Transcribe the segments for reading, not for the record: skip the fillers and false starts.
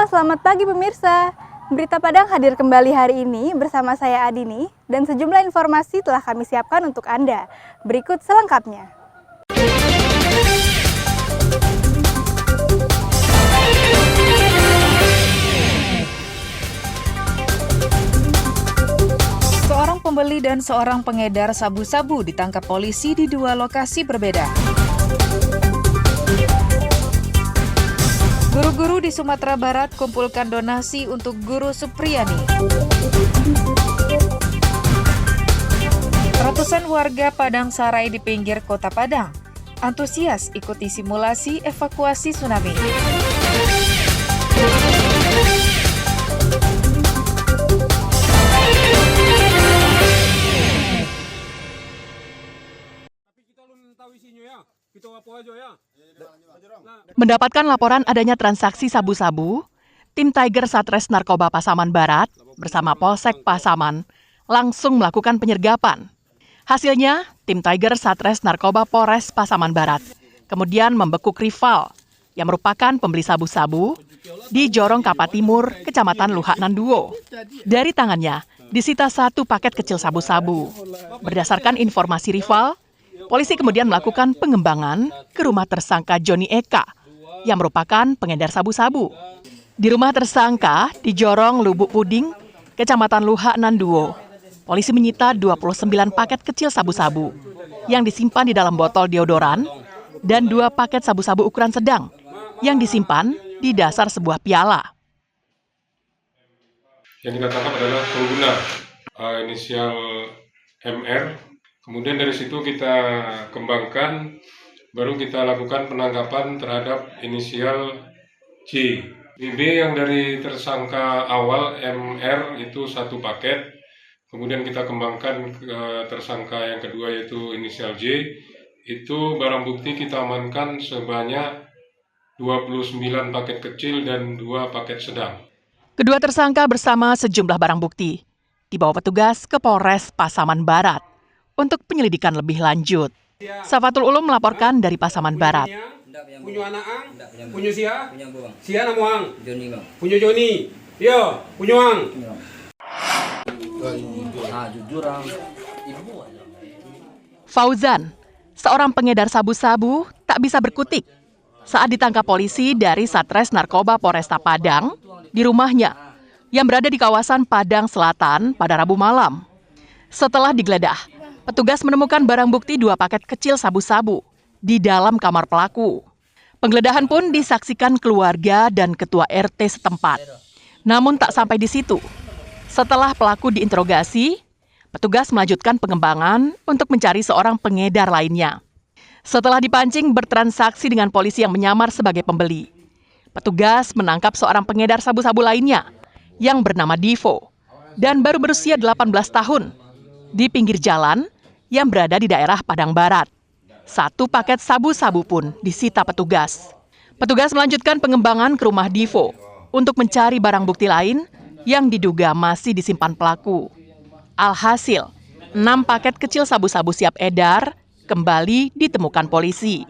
selamat pagi pemirsa. Berita Padang hadir kembali hari ini bersama saya Adini dan sejumlah informasi telah kami siapkan untuk Anda. Berikut selengkapnya. Seorang pembeli dan seorang pengedar sabu-sabu ditangkap polisi di dua lokasi berbeda. Guru-guru di Sumatera Barat kumpulkan donasi untuk Guru Supriyani. Ratusan warga Padang Sarai di pinggir kota Padang antusias ikuti simulasi evakuasi tsunami. Mendapatkan laporan adanya transaksi sabu-sabu, tim Tiger Satres Narkoba Pasaman Barat bersama Polsek Pasaman langsung melakukan penyergapan. Hasilnya, tim Tiger Satres Narkoba Polres Pasaman Barat kemudian membekuk rival yang merupakan pembeli sabu-sabu di Jorong Kapa Timur, Kecamatan Luhaknan Duo. Dari tangannya disita 1 paket kecil sabu-sabu. Berdasarkan informasi rival, polisi kemudian melakukan pengembangan ke rumah tersangka Joni Eka yang merupakan pengedar sabu-sabu. Di rumah tersangka di Jorong Lubuk Puding, Kecamatan Luhaknan Duo, polisi menyita 29 paket kecil sabu-sabu yang disimpan di dalam botol deodoran dan 2 paket sabu-sabu ukuran sedang yang disimpan di dasar sebuah piala. Yang kita tangkap adalah pengguna inisial MR. Kemudian dari situ kita kembangkan, baru kita lakukan penangkapan terhadap inisial J. BB yang dari tersangka awal MR itu 1 paket, kemudian kita kembangkan ke tersangka yang kedua yaitu inisial J, itu barang bukti kita amankan sebanyak 29 paket kecil dan 2 paket sedang. Kedua tersangka bersama sejumlah barang bukti dibawa petugas ke Polres Pasaman Barat untuk penyelidikan lebih lanjut. Safatul Ulum melaporkan dari Pasaman Barat. Punya anak ang, punya sia, sia nama ang, punya Joni, yo, punya ang. Fauzan, seorang pengedar sabu-sabu, tak bisa berkutik saat ditangkap polisi dari Satres Narkoba Polresta Padang di rumahnya yang berada di kawasan Padang Selatan pada Rabu malam. Setelah digeledah, petugas menemukan barang bukti 2 paket kecil sabu-sabu di dalam kamar pelaku. Penggeledahan pun disaksikan keluarga dan ketua RT setempat. Namun tak sampai di situ. Setelah pelaku diinterogasi, petugas melanjutkan pengembangan untuk mencari seorang pengedar lainnya. Setelah dipancing bertransaksi dengan polisi yang menyamar sebagai pembeli, petugas menangkap seorang pengedar sabu-sabu lainnya yang bernama Divo dan baru berusia 18 tahun di pinggir jalan yang berada di daerah Padang Barat. 1 paket sabu-sabu pun disita petugas. Petugas melanjutkan pengembangan ke rumah Divo untuk mencari barang bukti lain yang diduga masih disimpan pelaku. Alhasil, 6 paket kecil sabu-sabu siap edar kembali ditemukan polisi.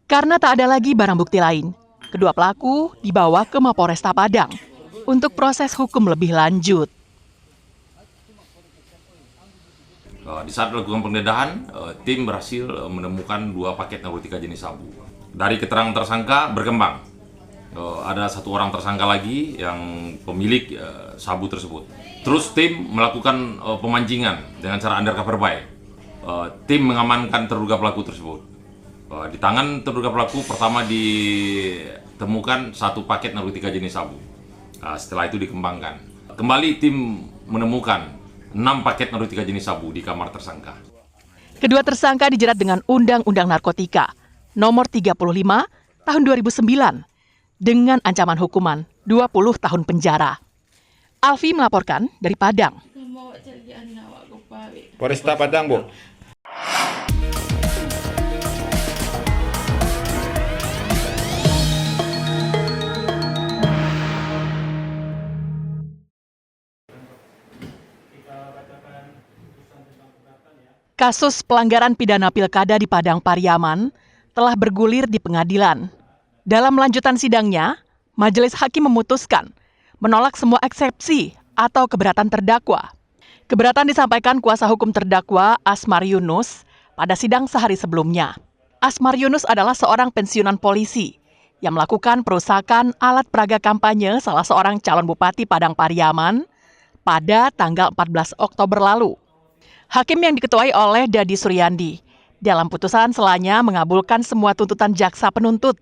Karena tak ada lagi barang bukti lain, kedua pelaku dibawa ke Mapolresta Padang untuk proses hukum lebih lanjut. Di saat melakukan penggeledahan, tim berhasil menemukan 2 paket narkotika jenis sabu. Dari keterangan tersangka berkembang, ada 1 orang tersangka lagi yang pemilik sabu tersebut. Terus tim melakukan pemancingan dengan cara undercover buy. Tim mengamankan terduga pelaku tersebut. Di tangan terduga pelaku pertama ditemukan 1 paket narkotika jenis sabu. Setelah itu dikembangkan. Kembali tim menemukan 6 paket narkotika jenis sabu di kamar tersangka. Kedua tersangka dijerat dengan Undang-Undang Narkotika Nomor 35 Tahun 2009 dengan ancaman hukuman 20 tahun penjara. Alfi melaporkan dari Padang. Polresta Padang, Bu. Kasus pelanggaran pidana pilkada di Padang Pariaman telah bergulir di pengadilan. Dalam lanjutan sidangnya, Majelis Hakim memutuskan menolak semua eksepsi atau keberatan terdakwa. Keberatan disampaikan kuasa hukum terdakwa Asmar Yunus pada sidang sehari sebelumnya. Asmar Yunus adalah seorang pensiunan polisi yang melakukan perusakan alat peraga kampanye salah seorang calon bupati Padang Pariaman pada tanggal 14 Oktober lalu. Hakim yang diketuai oleh Dadi Suryandi dalam putusan selanya mengabulkan semua tuntutan jaksa penuntut.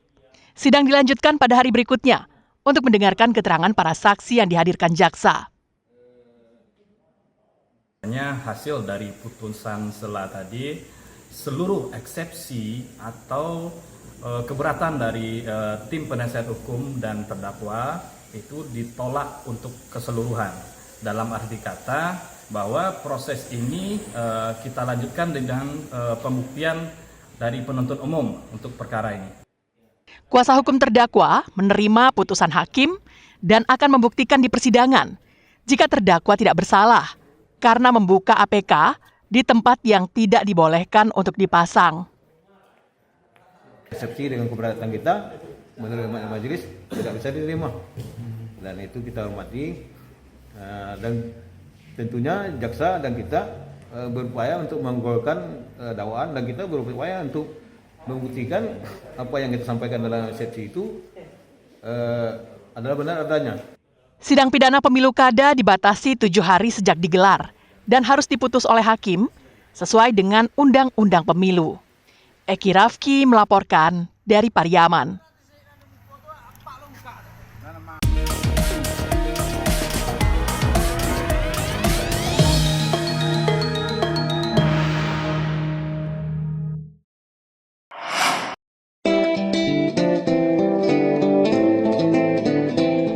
Sidang dilanjutkan pada hari berikutnya untuk mendengarkan keterangan para saksi yang dihadirkan jaksa. Hasil dari putusan sela tadi, seluruh eksepsi atau keberatan dari tim penasihat hukum dan terdakwa itu ditolak untuk keseluruhan. Dalam arti kata bahwa proses ini kita lanjutkan dengan pembuktian dari penuntut umum untuk perkara ini. Kuasa hukum terdakwa menerima putusan hakim dan akan membuktikan di persidangan jika terdakwa tidak bersalah karena membuka APK di tempat yang tidak dibolehkan untuk dipasang. Eksepsi dengan keberatan kita menurut majelis tidak bisa diterima, dan itu kita hormati, dan tentunya jaksa dan kita berupaya untuk menggolkan dakwaan, dan kita berupaya untuk membuktikan apa yang kita sampaikan dalam eksepsi itu adalah benar adanya. Sidang pidana pemilu kada dibatasi 7 hari sejak digelar dan harus diputus oleh hakim sesuai dengan Undang-Undang Pemilu. Eki Rafki melaporkan dari Pariaman.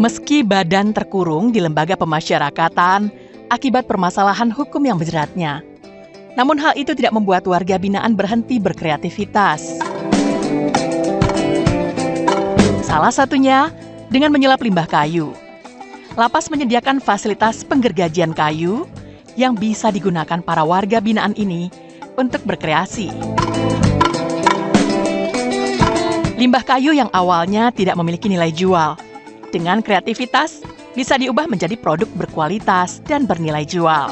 Meski badan terkurung di lembaga pemasyarakatan akibat permasalahan hukum yang menjeratnya, namun hal itu tidak membuat warga binaan berhenti berkreativitas. Salah satunya dengan menyulap limbah kayu. Lapas menyediakan fasilitas penggergajian kayu yang bisa digunakan para warga binaan ini untuk berkreasi. Limbah kayu yang awalnya tidak memiliki nilai jual, dengan kreativitas bisa diubah menjadi produk berkualitas dan bernilai jual.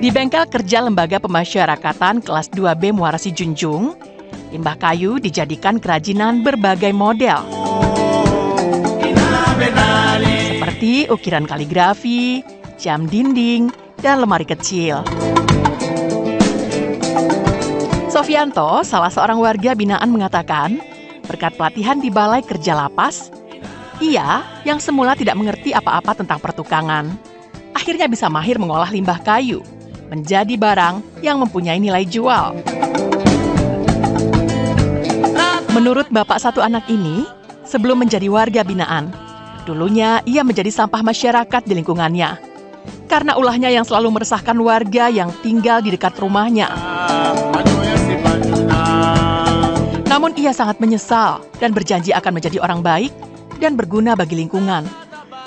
Di bengkel kerja Lembaga Pemasyarakatan kelas 2B Muara Sijunjung, limbah kayu dijadikan kerajinan berbagai model. Seperti ukiran kaligrafi, jam dinding, dan lemari kecil. Sofianto, salah seorang warga binaan mengatakan, berkat pelatihan di Balai Kerja Lapas, ia yang semula tidak mengerti apa-apa tentang pertukangan, akhirnya bisa mahir mengolah limbah kayu menjadi barang yang mempunyai nilai jual. Menurut bapak satu anak ini, sebelum menjadi warga binaan, dulunya ia menjadi sampah masyarakat di lingkungannya, karena ulahnya yang selalu meresahkan warga yang tinggal di dekat rumahnya. Namun ia sangat menyesal dan berjanji akan menjadi orang baik dan berguna bagi lingkungan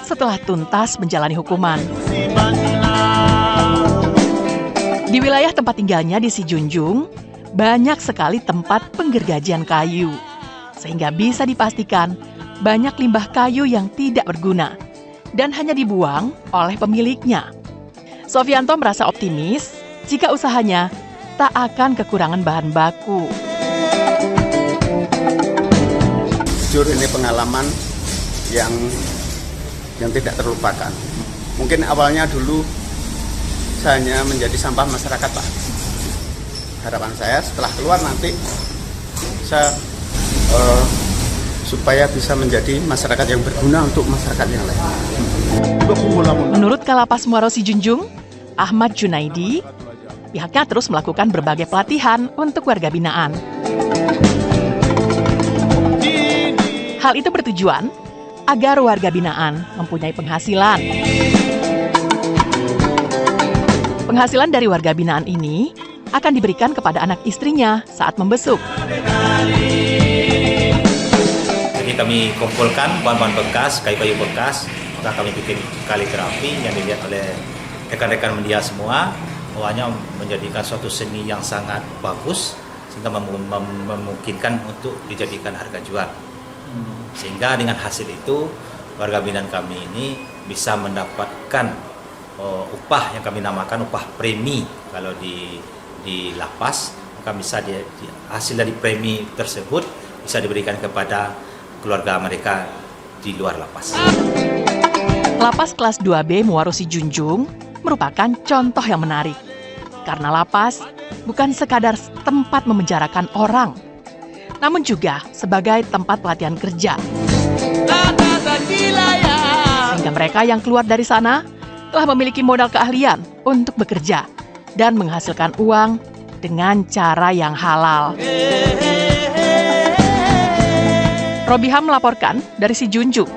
setelah tuntas menjalani hukuman. Di wilayah tempat tinggalnya di Sijunjung, banyak sekali tempat penggergajian kayu, sehingga bisa dipastikan banyak limbah kayu yang tidak berguna dan hanya dibuang oleh pemiliknya. Sofianto merasa optimis jika usahanya tak akan kekurangan bahan baku. Jujur ini pengalaman yang tidak terlupakan. Mungkin awalnya dulu saya hanya menjadi sampah masyarakat, Pak. Harapan saya setelah keluar nanti saya supaya bisa menjadi masyarakat yang berguna untuk masyarakat yang lain. Menurut Kalapas Muaro Sijunjung, Ahmad Junaidi, pihaknya terus melakukan berbagai pelatihan untuk warga binaan. Hal itu bertujuan agar warga binaan mempunyai penghasilan. Penghasilan dari warga binaan ini akan diberikan kepada anak istrinya saat membesuk. Jadi kami kumpulkan bahan-bahan bekas, kayu-kayu bekas, maka kami bikin kaligrafi yang dilihat oleh rekan-rekan media semua, bahwanya menjadikan suatu seni yang sangat bagus, sehingga memungkinkan untuk dijadikan harga jual. Sehingga dengan hasil itu warga binaan kami ini bisa mendapatkan upah yang kami namakan upah premi kalau di lapas, maka bisa hasil dari premi tersebut bisa diberikan kepada keluarga mereka di luar lapas. Lapas kelas 2B Muaro Sijunjung merupakan contoh yang menarik. Karena lapas bukan sekadar tempat memenjarakan orang, namun juga sebagai tempat pelatihan kerja. Sehingga mereka yang keluar dari sana telah memiliki modal keahlian untuk bekerja dan menghasilkan uang dengan cara yang halal. Robiham melaporkan dari Sijunjung.